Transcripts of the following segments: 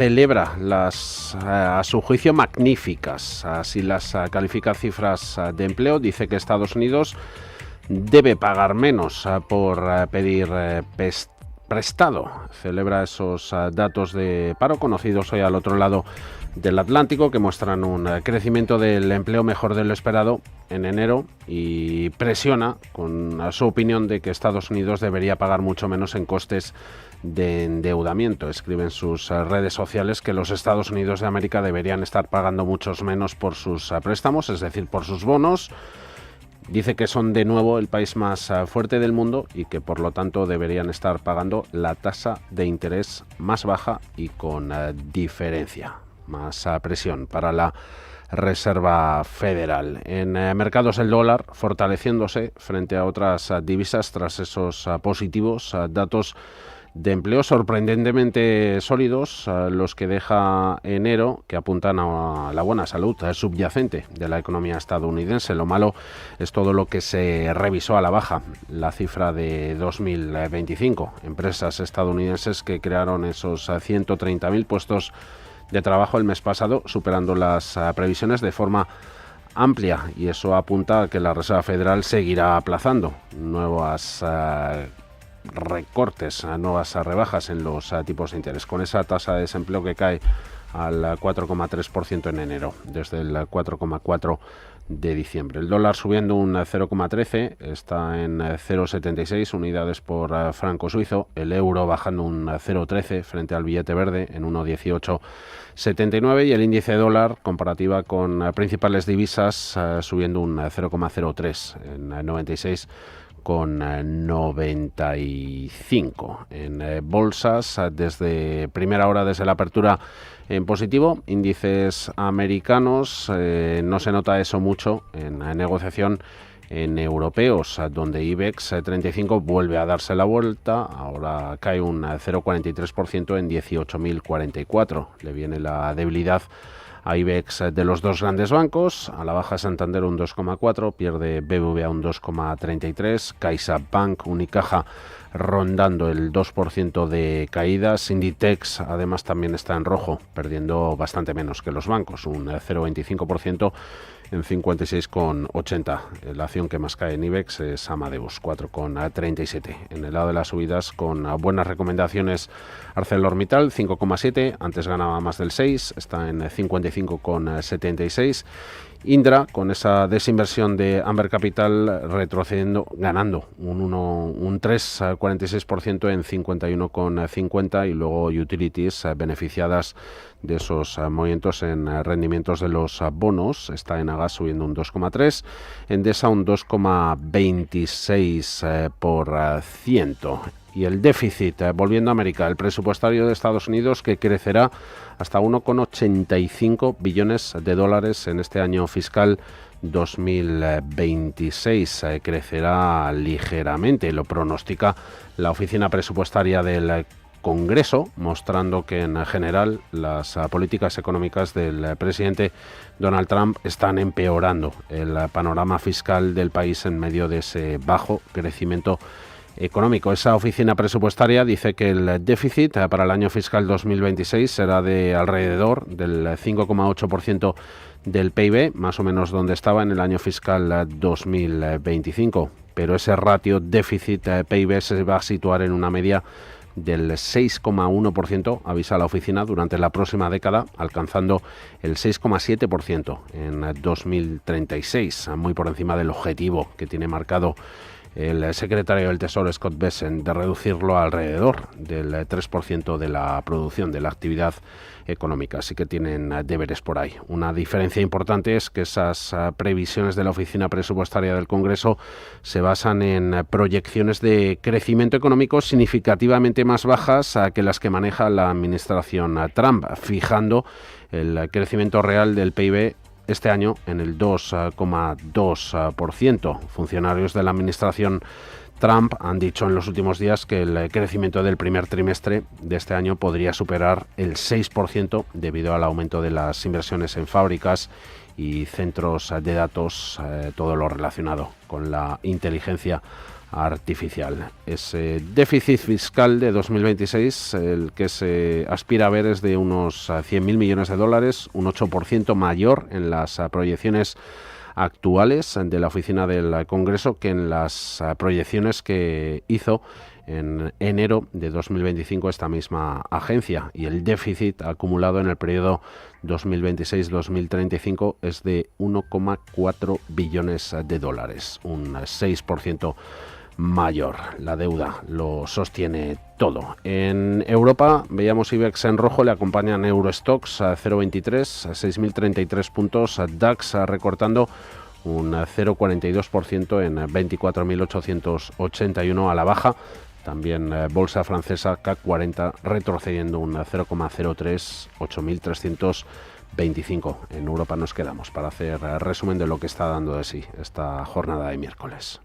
celebra las, a su juicio, magníficas. Así las califica cifras de empleo. Dice que Estados Unidos debe pagar menos por pedir prestado. Celebra esos datos de paro conocidos hoy al otro lado del Atlántico, que muestran un crecimiento del empleo mejor de lo esperado en enero, y presiona con su opinión de que Estados Unidos debería pagar mucho menos en costes de endeudamiento. Escribe en sus redes sociales que los Estados Unidos de América deberían estar pagando muchos menos por sus préstamos, es decir, por sus bonos. Dice que son de nuevo el país más fuerte del mundo y que por lo tanto deberían estar pagando la tasa de interés más baja y con diferencia. Más presión para la Reserva Federal. En mercados el dólar fortaleciéndose frente a otras divisas tras esos positivos datos de empleo sorprendentemente sólidos, los que deja enero, que apuntan a la buena salud subyacente de la economía estadounidense. Lo malo es todo lo que se revisó a la baja, la cifra de 2025. Empresas estadounidenses que crearon esos 130.000 puestos de trabajo el mes pasado, superando las previsiones de forma amplia, y eso apunta a que la Reserva Federal seguirá aplazando nuevas recortes, nuevas rebajas en los tipos de interés, con esa tasa de desempleo que cae al 4,3% en enero, desde el 4,4% de diciembre. El dólar subiendo un 0,13, está en 0,76 unidades por franco suizo. El euro bajando un 0,13 frente al billete verde en 1,1879, y el índice dólar comparativa con principales divisas subiendo un 0,03 en 96,95. En bolsas, desde primera hora, desde la apertura, en positivo. Índices americanos, no se nota eso mucho en negociación en europeos, donde IBEX 35 vuelve a darse la vuelta, ahora cae un 0,43% en 18.044. Le viene la debilidad a IBEX de los dos grandes bancos. A la baja Santander un 2,4, pierde BBVA un 2,33, CaixaBank, Unicaja rondando el 2% de caídas. Inditex además también está en rojo, perdiendo bastante menos que los bancos, un 0,25% en 56,80. La acción que más cae en IBEX es Amadeus, 4,37. En el lado de las subidas, con buenas recomendaciones, ArcelorMittal, 5,7, antes ganaba más del 6, está en 55,76. Indra, con esa desinversión de Amber Capital, retrocediendo, ganando un 3,46% en 51,50, y luego Utilities, beneficiadas de esos movimientos en rendimientos de los bonos, está en Agas subiendo un 2,3, Endesa un 2,26%. Y el déficit, volviendo a América, el presupuestario de Estados Unidos, que crecerá hasta 1,85 billones de dólares en este año fiscal 2026. Crecerá ligeramente, lo pronostica la oficina presupuestaria del Congreso, mostrando que en general las políticas económicas del presidente Donald Trump están empeorando el panorama fiscal del país en medio de ese bajo crecimiento económico. Esa oficina presupuestaria dice que el déficit para el año fiscal 2026 será de alrededor del 5,8% del PIB, más o menos donde estaba en el año fiscal 2025. Pero ese ratio déficit-PIB se va a situar en una media del 6,1%, avisa la oficina, durante la próxima década, alcanzando el 6,7% en 2036, muy por encima del objetivo que tiene marcado el secretario del Tesoro, Scott Bessent, de reducirlo alrededor del 3% de la producción, de la actividad económica. Así que tienen deberes por ahí. Una diferencia importante es que esas previsiones de la Oficina Presupuestaria del Congreso se basan en proyecciones de crecimiento económico significativamente más bajas que las que maneja la administración Trump, fijando el crecimiento real del PIB este año en el 2,2%. Funcionarios de la administración Trump han dicho en los últimos días que el crecimiento del primer trimestre de este año podría superar el 6% debido al aumento de las inversiones en fábricas y centros de datos, todo lo relacionado con la inteligencia artificial. Ese déficit fiscal de 2026, el que se aspira a ver, es de unos 100.000 millones de dólares, un 8% mayor en las proyecciones actuales de la Oficina del Congreso que en las proyecciones que hizo en enero de 2025 esta misma agencia, y el déficit acumulado en el periodo 2026-2035 es de 1,4 billones de dólares, un 6% mayor. La deuda lo sostiene todo. En Europa veíamos IBEX en rojo, le acompañan Eurostoxx a 0,23, a 6.033 puntos, a DAX recortando un 0,42% en 24.881 a la baja. También bolsa francesa CAC 40 retrocediendo un 0,03, 8.325. En Europa nos quedamos para hacer resumen de lo que está dando de sí esta jornada de miércoles.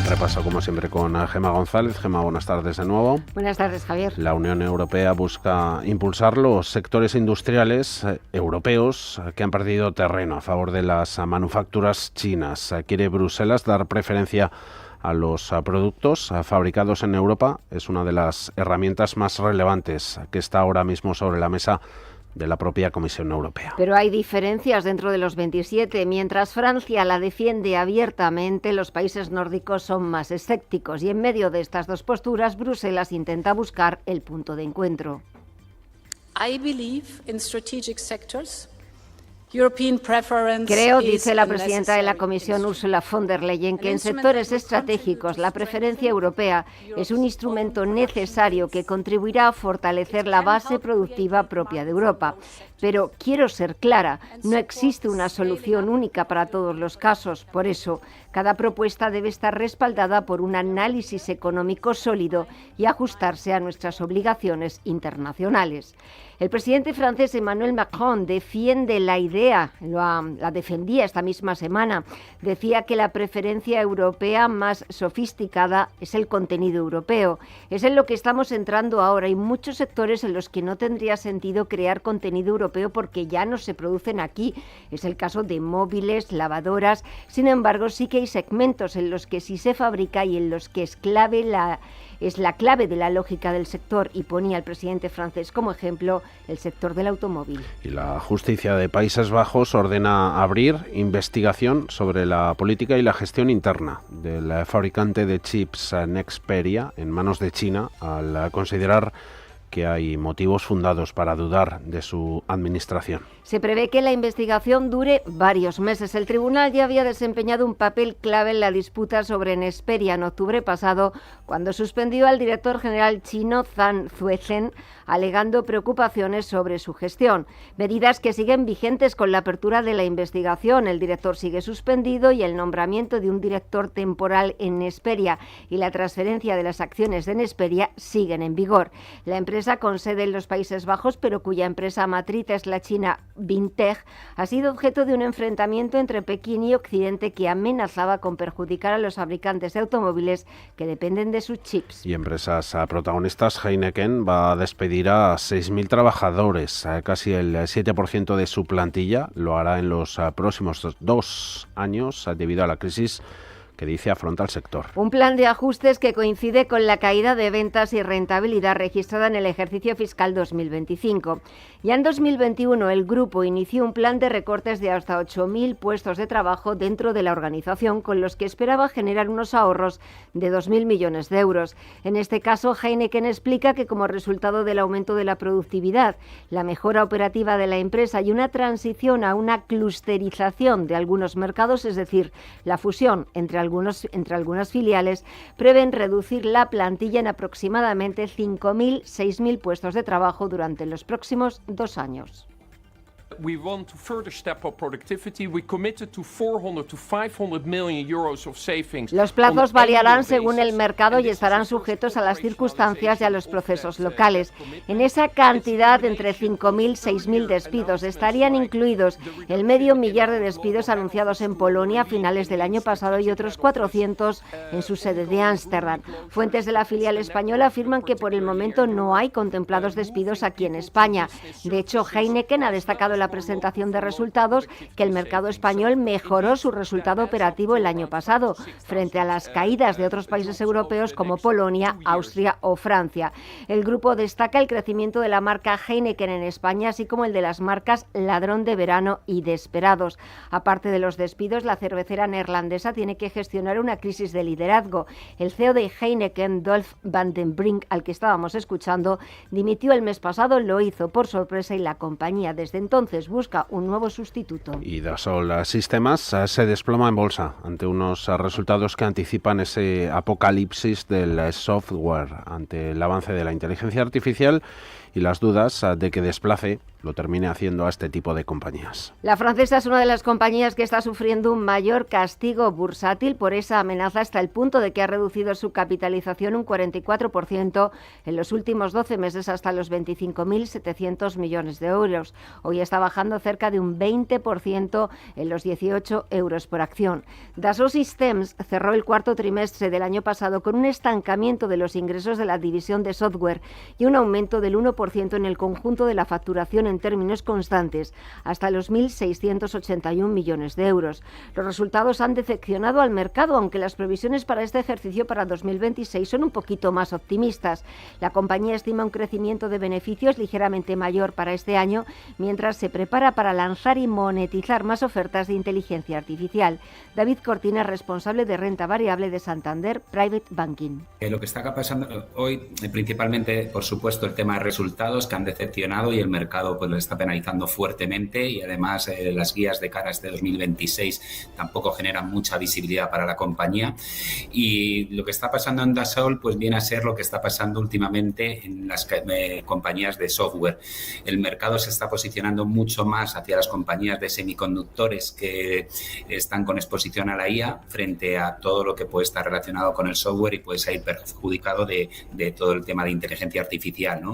Repaso como siempre con Gemma González. Gemma, buenas tardes de nuevo. Buenas tardes, Javier. La Unión Europea busca impulsar los sectores industriales europeos que han perdido terreno a favor de las manufacturas chinas. Quiere Bruselas dar preferencia a los productos fabricados en Europa. Es una de las herramientas más relevantes que está ahora mismo sobre la mesa de la propia Comisión Europea. Pero hay diferencias dentro de los 27. Mientras Francia la defiende abiertamente, los países nórdicos son más escépticos, y en medio de estas dos posturas, Bruselas intenta buscar el punto de encuentro. I believe in strategic sectors. Creo, dice la presidenta de la Comisión, Ursula von der Leyen, que en sectores estratégicos la preferencia europea es un instrumento necesario que contribuirá a fortalecer la base productiva propia de Europa. Pero quiero ser clara, no existe una solución única para todos los casos. Por eso, cada propuesta debe estar respaldada por un análisis económico sólido y ajustarse a nuestras obligaciones internacionales. El presidente francés Emmanuel Macron defiende la idea, la defendía esta misma semana. Decía que la preferencia europea más sofisticada es el contenido europeo. Es en lo que estamos entrando ahora. Hay muchos sectores en los que no tendría sentido crear contenido europeo porque ya no se producen aquí. Es el caso de móviles, lavadoras. Sin embargo, sí que hay segmentos en los que sí se fabrica y en los que es la clave de la lógica del sector, y ponía el presidente francés como ejemplo el sector del automóvil. Y la justicia de Países Bajos ordena abrir investigación sobre la política y la gestión interna del fabricante de chips Nexperia en manos de China, al considerar que hay motivos fundados para dudar de su administración. Se prevé que la investigación dure varios meses. El tribunal ya había desempeñado un papel clave en la disputa sobre Nexperia en octubre pasado, cuando suspendió al director general chino Zhang Zuozhen, alegando preocupaciones sobre su gestión. Medidas que siguen vigentes con la apertura de la investigación. El director sigue suspendido y el nombramiento de un director temporal en Nexperia y la transferencia de las acciones de Nexperia siguen en vigor. La empresa, con sede en los Países Bajos, pero cuya empresa matriz es la china Bintech, ha sido objeto de un enfrentamiento entre Pekín y Occidente que amenazaba con perjudicar a los fabricantes de automóviles que dependen de sus chips. Y empresas protagonistas. Heineken va a despedir a 6.000 trabajadores, casi el 7% de su plantilla. Lo hará en los próximos 2 años debido a la crisis que dice afronta el sector. Un plan de ajustes que coincide con la caída de ventas y rentabilidad registrada en el ejercicio fiscal 2025. Ya en 2021 el grupo inició un plan de recortes de hasta 8.000 puestos de trabajo dentro de la organización, con los que esperaba generar unos ahorros de 2.000 millones de euros. En este caso, Heineken explica que como resultado del aumento de la productividad, la mejora operativa de la empresa y una transición a una clusterización de algunos mercados, es decir, la fusión entre algunas filiales, prevén reducir la plantilla en aproximadamente 5.000, 6.000 puestos de trabajo durante los próximos 2 años. We want to further step up productivity. We committed to 400 to 500 million euros of savings. Los plazos variarán según el mercado y estarán sujetos a las circunstancias y a los procesos locales. En esa cantidad, entre 5.000 y 6.000 despidos, estarían incluidos el medio millar de despidos anunciados en Polonia a finales del año pasado y otros 400 en su sede de Ámsterdam. Fuentes de la filial española afirman que por el momento no hay contemplados despidos aquí en España. De hecho, Heineken ha destacado la presentación de resultados que el mercado español mejoró su resultado operativo el año pasado, frente a las caídas de otros países europeos como Polonia, Austria o Francia. El grupo destaca el crecimiento de la marca Heineken en España, así como el de las marcas Ladrón de Verano y Desperados. Aparte de los despidos, la cervecera neerlandesa tiene que gestionar una crisis de liderazgo. El CEO de Heineken, Dolf van den Brink, al que estábamos escuchando, dimitió el mes pasado, lo hizo por sorpresa y la compañía desde entonces busca un nuevo sustituto. Y Dassault Systems se desploma en bolsa ante unos resultados que anticipan ese apocalipsis del software ante el avance de la inteligencia artificial y las dudas de que desplace lo termine haciendo a este tipo de compañías. La francesa es una de las compañías que está sufriendo un mayor castigo bursátil por esa amenaza, hasta el punto de que ha reducido su capitalización un 44% en los últimos 12 meses hasta los 25.700 millones de euros. Hoy está bajando cerca de un 20% en los 18 euros por acción. Dassault Systems cerró el cuarto trimestre del año pasado con un estancamiento de los ingresos de la división de software y un aumento del 1% en el conjunto de la facturación en términos constantes, hasta los 1.681 millones de euros. Los resultados han decepcionado al mercado, aunque las previsiones para este ejercicio para 2026 son un poquito más optimistas. La compañía estima un crecimiento de beneficios ligeramente mayor para este año, mientras se prepara para lanzar y monetizar más ofertas de inteligencia artificial. David Cortina, responsable de renta variable de Santander Private Banking. Lo que está pasando hoy, principalmente, por supuesto, el tema de resultados que han decepcionado y el mercado pues lo está penalizando fuertemente, y además las guías de cara a este 2026 tampoco generan mucha visibilidad para la compañía. Y lo que está pasando en Dassault pues viene a ser lo que está pasando últimamente en las compañías de software. El mercado se está posicionando mucho más hacia las compañías de semiconductores que están con exposición a la IA frente a todo lo que puede estar relacionado con el software y puede ser perjudicado de todo el tema de inteligencia artificial, ¿no?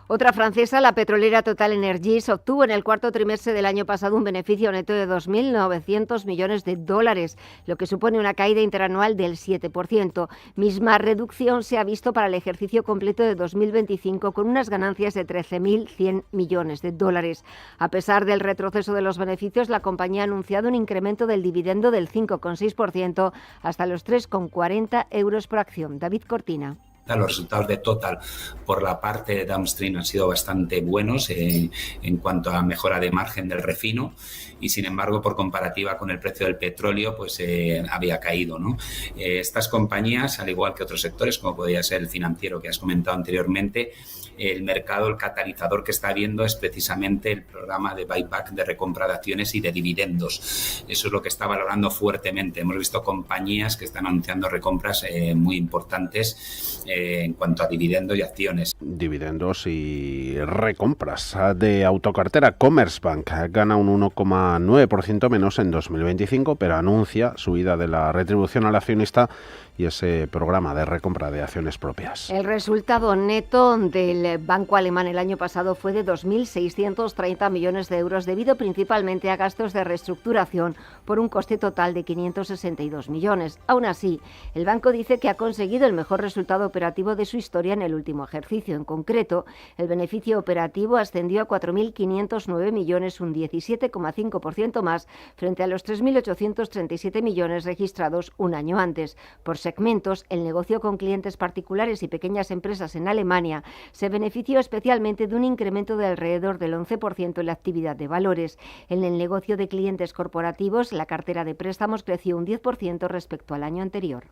Otra francesa, la petrolera Total Energies, obtuvo en el cuarto trimestre del año pasado un beneficio neto de 2.900 millones de dólares, lo que supone una caída interanual del 7%. Misma reducción se ha visto para el ejercicio completo de 2025, con unas ganancias de 13.100 millones de dólares. A pesar del retroceso de los beneficios, la compañía ha anunciado un incremento del dividendo del 5,6% hasta los 3,40 euros por acción. David Cortina. Los resultados de Total por la parte de downstream han sido bastante buenos en cuanto a mejora de margen del refino, y sin embargo por comparativa con el precio del petróleo pues había caído, ¿no? Estas compañías, al igual que otros sectores como podría ser el financiero que has comentado anteriormente, el mercado, el catalizador que está viendo es precisamente el programa de buyback, de recompra de acciones y de dividendos. Eso es lo que está valorando fuertemente. Hemos visto compañías que están anunciando recompras muy importantes en cuanto a dividendos y acciones. Dividendos y recompras de autocartera. Commerzbank gana un 1,9% menos en 2025, pero anuncia subida de la retribución al accionista y ese programa de recompra de acciones propias. El resultado neto del banco alemán el año pasado fue de 2.630 millones de euros, debido principalmente a gastos de reestructuración por un coste total de 562 millones. Aún así, el banco dice que ha conseguido el mejor resultado operativo de su historia en el último ejercicio. En concreto, el beneficio operativo ascendió a 4.509 millones, un 17,5% más, frente a los 3.837 millones registrados un año antes. Por segmentos, el negocio con clientes particulares y pequeñas empresas en Alemania se benefició especialmente de un incremento de alrededor del 11% en la actividad de valores. En el negocio de clientes corporativos, la cartera de préstamos creció un 10% respecto al año anterior.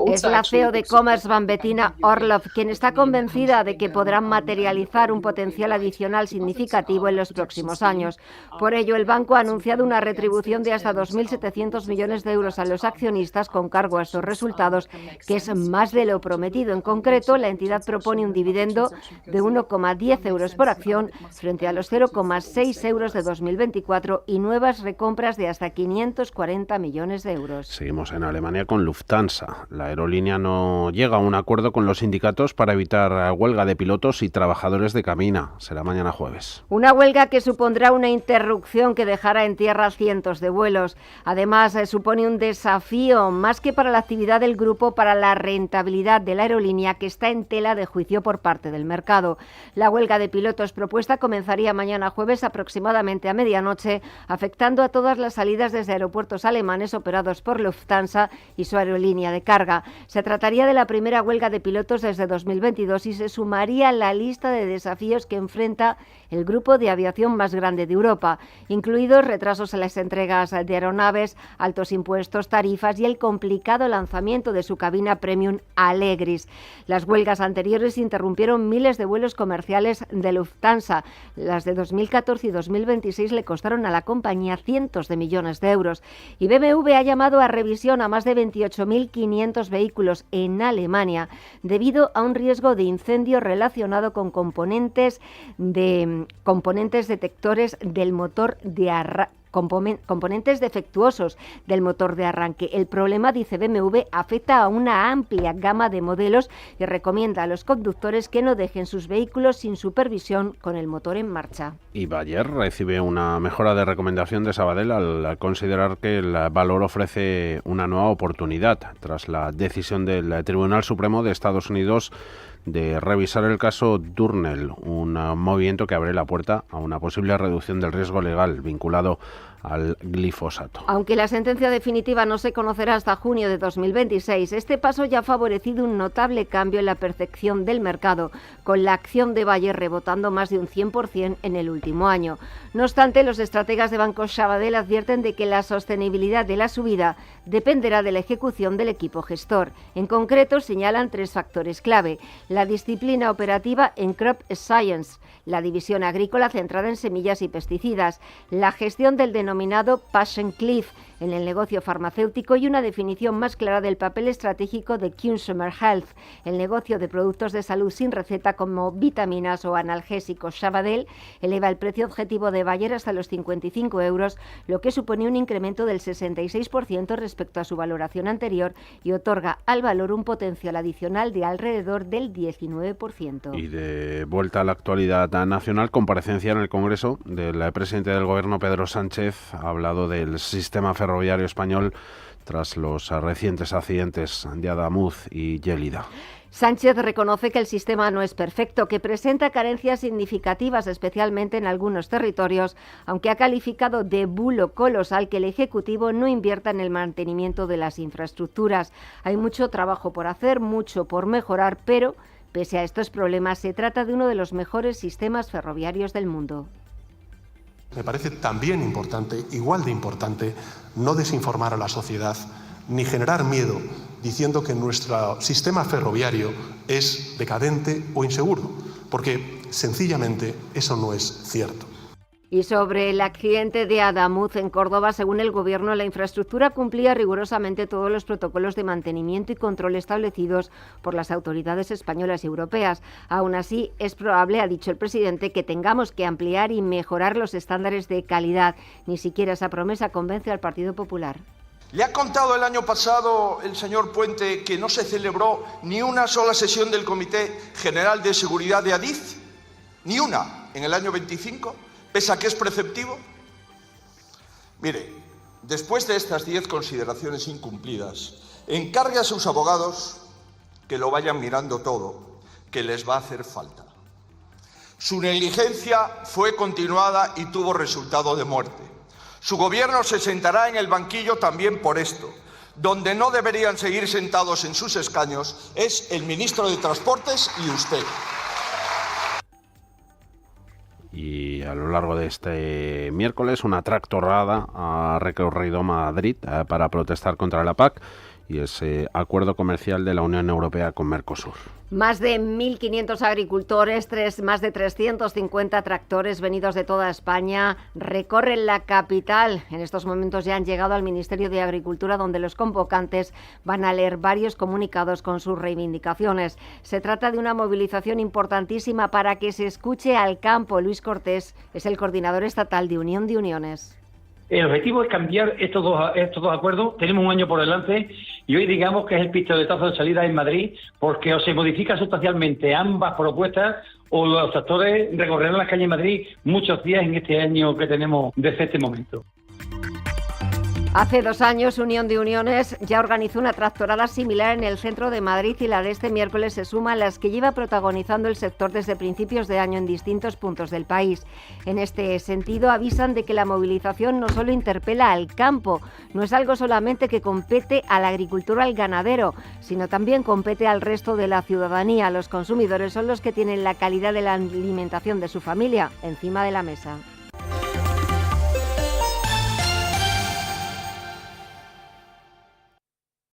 Es la CEO de Commerzbank, Bettina Orloff, quien está convencida de que podrán materializar un potencial adicional significativo en los próximos años. Por ello, el banco ha anunciado una retribución de hasta 2.700 millones de euros a los accionistas con cargo a estos resultados, que es más de lo prometido. En concreto, la entidad propone un dividendo de 1,10 euros por acción frente a los 0,6 euros de 2024 y nuevas recompras de hasta 500 540 millones de euros. Seguimos en Alemania con Lufthansa. La aerolínea no llega a un acuerdo con los sindicatos para evitar huelga de pilotos y trabajadores de cabina. Será mañana jueves. Una huelga que supondrá una interrupción que dejará en tierra cientos de vuelos. Además, supone un desafío, más que para la actividad del grupo, para la rentabilidad de la aerolínea, que está en tela de juicio por parte del mercado. La huelga de pilotos propuesta comenzaría mañana jueves aproximadamente a medianoche, afectando a todas las salidas desde aeropuertos alemanes operados por Lufthansa y su aerolínea de carga. Se trataría de la primera huelga de pilotos desde 2022 y se sumaría a la lista de desafíos que enfrenta el grupo de aviación más grande de Europa, incluidos retrasos en las entregas de aeronaves, altos impuestos, tarifas y el complicado lanzamiento de su cabina premium Allegris. Las huelgas anteriores interrumpieron miles de vuelos comerciales de Lufthansa. Las de 2014 y 2026 le costaron a la compañía cientos de millones de euros. Y BMW ha llamado a revisión a más de 28.500 vehículos en Alemania debido a un riesgo de incendio relacionado con componentes detectores del motor de componentes defectuosos del motor de arranque. El problema, dice BMW, afecta a una amplia gama de modelos y recomienda a los conductores que no dejen sus vehículos sin supervisión con el motor en marcha. Y Bayer recibe una mejora de recomendación de Sabadell al considerar que el valor ofrece una nueva oportunidad tras la decisión del Tribunal Supremo de Estados Unidos de revisar el caso Durnell, un movimiento que abre la puerta a una posible reducción del riesgo legal vinculado al glifosato. Aunque la sentencia definitiva no se conocerá hasta junio de 2026, este paso ya ha favorecido un notable cambio en la percepción del mercado, con la acción de Bayer rebotando más de un 100% en el último año. No obstante, los estrategas de Banco Sabadell advierten de que la sostenibilidad de la subida dependerá de la ejecución del equipo gestor. En concreto, señalan 3 factores clave: la disciplina operativa en Crop Science, la división agrícola centrada en semillas y pesticidas, la gestión del denominado Passion Cliff en el negocio farmacéutico y una definición más clara del papel estratégico de Consumer Health, el negocio de productos de salud sin receta como vitaminas o analgésicos. Sabadell eleva el precio objetivo de Bayer hasta los 55 euros, lo que supone un incremento del 66% respecto a su valoración anterior y otorga al valor un potencial adicional de alrededor del 19%. Y de vuelta a la actualidad nacional, comparecencia en el Congreso del presidente del Gobierno, Pedro Sánchez, ha hablado del sistema ferroviario español tras los recientes accidentes de Adamuz y Lleida. Sánchez reconoce que el sistema no es perfecto, que presenta carencias significativas, especialmente en algunos territorios, aunque ha calificado de bulo colosal que el Ejecutivo no invierta en el mantenimiento de las infraestructuras. Hay mucho trabajo por hacer, mucho por mejorar, pero pese a estos problemas se trata de uno de los mejores sistemas ferroviarios del mundo. Me parece también importante, igual de importante, no desinformar a la sociedad ni generar miedo diciendo que nuestro sistema ferroviario es decadente o inseguro, porque sencillamente eso no es cierto. Y sobre el accidente de Adamuz en Córdoba, según el Gobierno, la infraestructura cumplía rigurosamente todos los protocolos de mantenimiento y control establecidos por las autoridades españolas y europeas. Aún así, es probable, ha dicho el presidente, que tengamos que ampliar y mejorar los estándares de calidad. Ni siquiera esa promesa convence al Partido Popular. ¿Le ha contado el año pasado el señor Puente que no se celebró ni una sola sesión del Comité General de Seguridad de Adif? Ni una en el año 25. ¿Pese a que es preceptivo? Mire, después de estas 10 consideraciones incumplidas, encargue a sus abogados que lo vayan mirando todo, que les va a hacer falta. Su negligencia fue continuada y tuvo resultado de muerte. Su gobierno se sentará en el banquillo también por esto. Donde no deberían seguir sentados en sus escaños es el ministro de Transportes y usted. Y a lo largo de este miércoles una tractorada ha recorrido Madrid para protestar contra la PAC y ese acuerdo comercial de la Unión Europea con Mercosur. Más de 1.500 agricultores, más de 350 tractores venidos de toda España recorren la capital. En estos momentos ya han llegado al Ministerio de Agricultura, donde los convocantes van a leer varios comunicados con sus reivindicaciones. Se trata de una movilización importantísima para que se escuche al campo. Luis Cortés es el coordinador estatal de Unión de Uniones. El objetivo es cambiar estos dos acuerdos. Tenemos un año por delante y hoy digamos que es el pistoletazo de salida en Madrid, porque o se modifican sustancialmente ambas propuestas o los actores recorrerán las calles de Madrid muchos días en este año que tenemos desde este momento. Hace 2 años, Unión de Uniones ya organizó una tractorada similar en el centro de Madrid y la de este miércoles se suma a las que lleva protagonizando el sector desde principios de año en distintos puntos del país. En este sentido, avisan de que la movilización no solo interpela al campo, no es algo solamente que compete a la agricultura o al ganadero, sino también compete al resto de la ciudadanía. Los consumidores son los que tienen la calidad de la alimentación de su familia encima de la mesa.